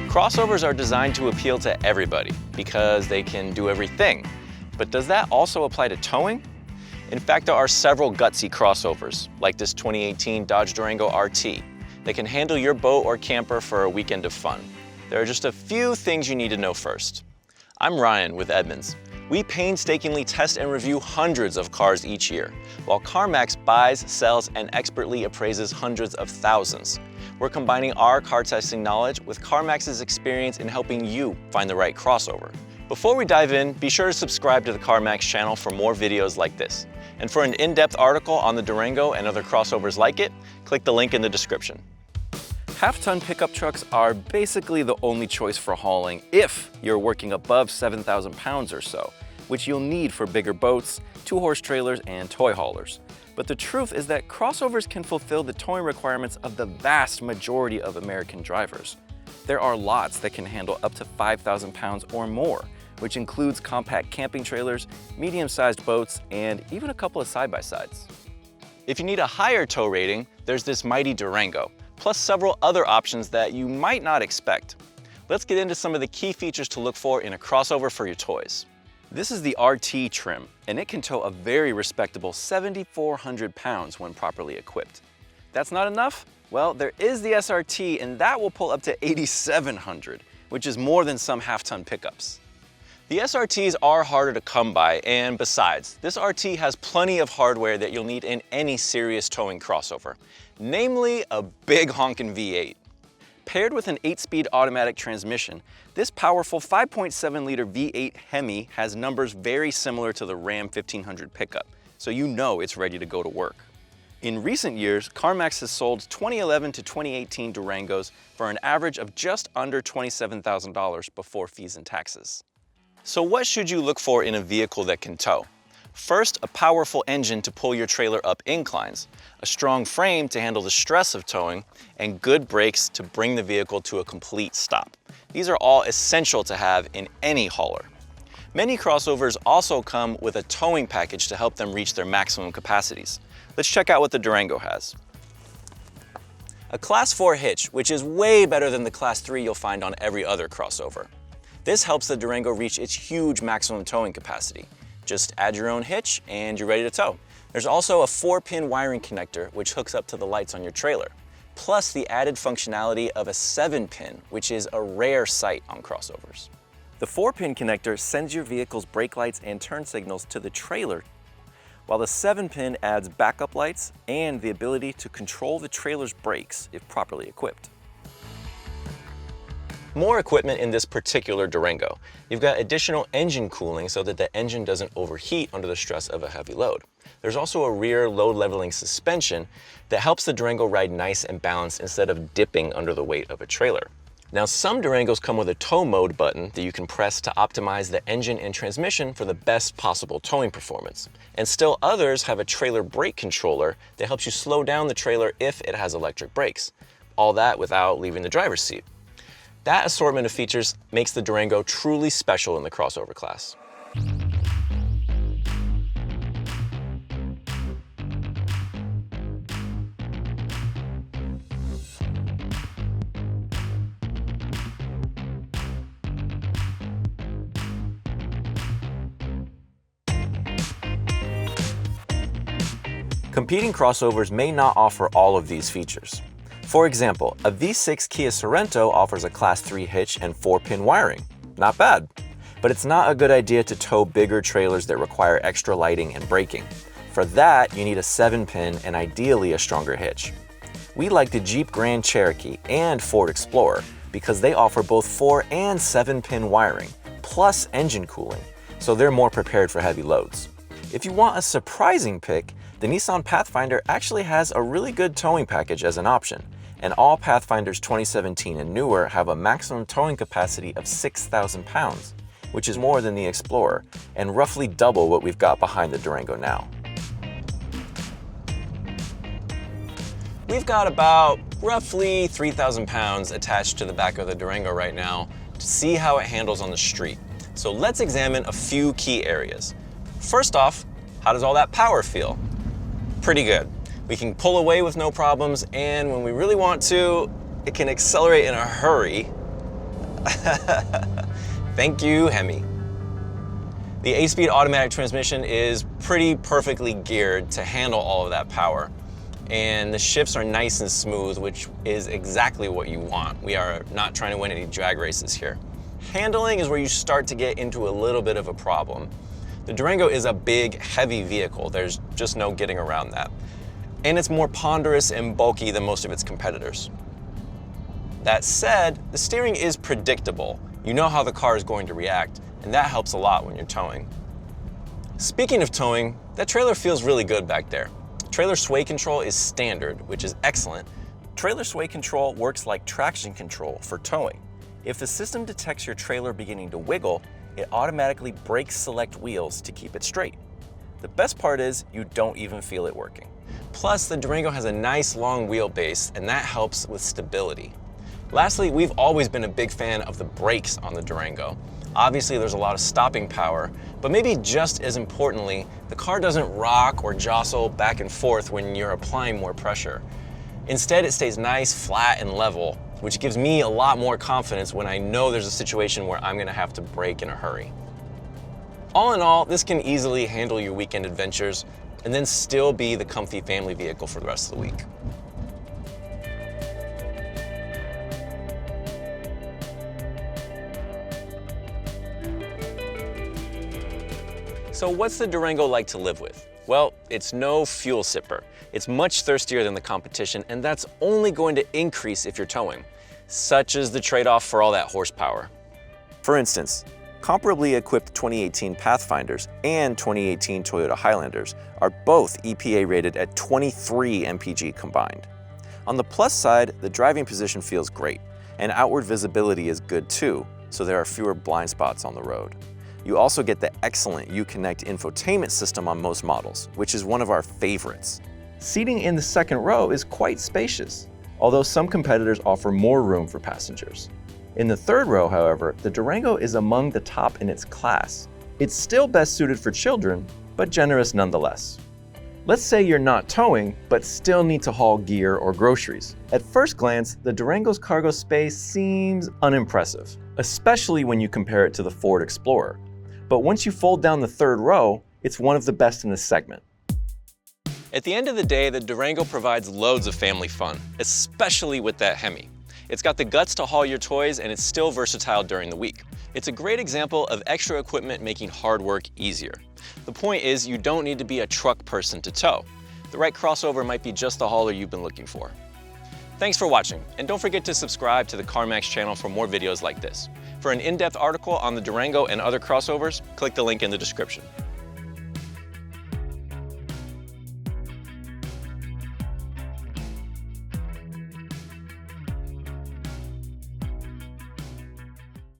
Crossovers are designed to appeal to everybody because they can do everything. But does that also apply to towing? In fact, there are several gutsy crossovers, like this 2018 Dodge Durango RT, that can handle your boat or camper for a weekend of fun. There are just a few things you need to know first. I'm Ryan with Edmunds. We painstakingly test and review hundreds of cars each year, while CarMax buys, sells, and expertly appraises hundreds of thousands. We're combining our car testing knowledge with CarMax's experience in helping you find the right crossover. Before we dive in, be sure to subscribe to the CarMax channel for more videos like this. And for an in-depth article on the Durango and other crossovers like it, click the link in the description. Half-ton pickup trucks are basically the only choice for hauling if you're working above 7,000 pounds or so, which you'll need for bigger boats, 2-horse trailers, and toy haulers. But the truth is that crossovers can fulfill the towing requirements of the vast majority of American drivers. There are lots that can handle up to 5,000 pounds or more, which includes compact camping trailers, medium-sized boats, and even a couple of side-by-sides. If you need a higher tow rating, there's this mighty Durango, plus several other options that you might not expect. Let's get into some of the key features to look for in a crossover for your toys. This is the RT trim, and it can tow a very respectable 7,400 pounds when properly equipped. That's not enough? Well, there is the SRT, and that will pull up to 8,700, which is more than some half-ton pickups. The SRTs are harder to come by, and besides, this RT has plenty of hardware that you'll need in any serious towing crossover, namely a big honkin' V8. Paired with an 8-speed automatic transmission, this powerful 5.7-liter V8 Hemi has numbers very similar to the Ram 1500 pickup, so you know it's ready to go to work. In recent years, CarMax has sold 2011 to 2018 Durangos for an average of just under $27,000 before fees and taxes. So what should you look for in a vehicle that can tow? First, a powerful engine to pull your trailer up inclines, a strong frame to handle the stress of towing, and good brakes to bring the vehicle to a complete stop. These are all essential to have in any hauler. Many crossovers also come with a towing package to help them reach their maximum capacities. Let's check out what the Durango has. A Class 4 hitch, which is way better than the Class 3 you'll find on every other crossover. This helps the Durango reach its huge maximum towing capacity. Just add your own hitch and you're ready to tow. There's also a 4-pin wiring connector which hooks up to the lights on your trailer, plus the added functionality of a 7-pin, which is a rare sight on crossovers. The 4-pin connector sends your vehicle's brake lights and turn signals to the trailer, while the 7-pin adds backup lights and the ability to control the trailer's brakes if properly equipped. More equipment in this particular Durango. You've got additional engine cooling so that the engine doesn't overheat under the stress of a heavy load. There's also a rear load leveling suspension that helps the Durango ride nice and balanced instead of dipping under the weight of a trailer. Now, some Durangos come with a tow mode button that you can press to optimize the engine and transmission for the best possible towing performance. And still others have a trailer brake controller that helps you slow down the trailer if it has electric brakes. All that without leaving the driver's seat. That assortment of features makes the Durango truly special in the crossover class. Competing crossovers may not offer all of these features. For example, a V6 Kia Sorento offers a Class 3 hitch and 4-pin wiring. Not bad. But it's not a good idea to tow bigger trailers that require extra lighting and braking. For that, you need a 7-pin and ideally a stronger hitch. We like the Jeep Grand Cherokee and Ford Explorer because they offer both 4 and 7-pin wiring, plus engine cooling, so they're more prepared for heavy loads. If you want a surprising pick, the Nissan Pathfinder actually has a really good towing package as an option, and all Pathfinders 2017 and newer have a maximum towing capacity of 6,000 pounds, which is more than the Explorer, and roughly double what we've got behind the Durango now. We've got about roughly 3,000 pounds attached to the back of the Durango right now to see how it handles on the street. So let's examine a few key areas. First off, how does all that power feel? Pretty good. We can pull away with no problems, and when we really want to, it can accelerate in a hurry. Thank you, Hemi. The 8-speed automatic transmission is pretty perfectly geared to handle all of that power. And the shifts are nice and smooth, which is exactly what you want. We are not trying to win any drag races here. Handling is where you start to get into a little bit of a problem. The Durango is a big, heavy vehicle. There's just no getting around that. And it's more ponderous and bulky than most of its competitors. That said, the steering is predictable. You know how the car is going to react, and that helps a lot when you're towing. Speaking of towing, that trailer feels really good back there. Trailer sway control is standard, which is excellent. Trailer sway control works like traction control for towing. If the system detects your trailer beginning to wiggle, it automatically brakes select wheels to keep it straight. The best part is you don't even feel it working. Plus, the Durango has a nice long wheelbase, and that helps with stability. Lastly, we've always been a big fan of the brakes on the Durango. Obviously, there's a lot of stopping power, but maybe just as importantly, the car doesn't rock or jostle back and forth when you're applying more pressure. Instead, it stays nice, flat, and level, which gives me a lot more confidence when I know there's a situation where I'm gonna have to brake in a hurry. All in all, this can easily handle your weekend adventures and then still be the comfy family vehicle for the rest of the week. So what's the Durango like to live with? Well, it's no fuel sipper. It's much thirstier than the competition, and that's only going to increase if you're towing. Such is the trade-off for all that horsepower. For instance, comparably equipped 2018 Pathfinders and 2018 Toyota Highlanders are both EPA rated at 23 mpg combined. On the plus side, the driving position feels great, and outward visibility is good too, so there are fewer blind spots on the road. You also get the excellent Uconnect infotainment system on most models, which is one of our favorites. Seating in the second row is quite spacious, although some competitors offer more room for passengers. In the third row, however, the Durango is among the top in its class. It's still best suited for children, but generous nonetheless. Let's say you're not towing, but still need to haul gear or groceries. At first glance, the Durango's cargo space seems unimpressive, especially when you compare it to the Ford Explorer. But once you fold down the third row, it's one of the best in this segment. At the end of the day, the Durango provides loads of family fun, especially with that Hemi. It's got the guts to haul your toys, and it's still versatile during the week. It's a great example of extra equipment making hard work easier. The point is, you don't need to be a truck person to tow. The right crossover might be just the hauler you've been looking for. Thanks for watching, and don't forget to subscribe to the CarMax channel for more videos like this. For an in-depth article on the Durango and other crossovers, click the link in the description.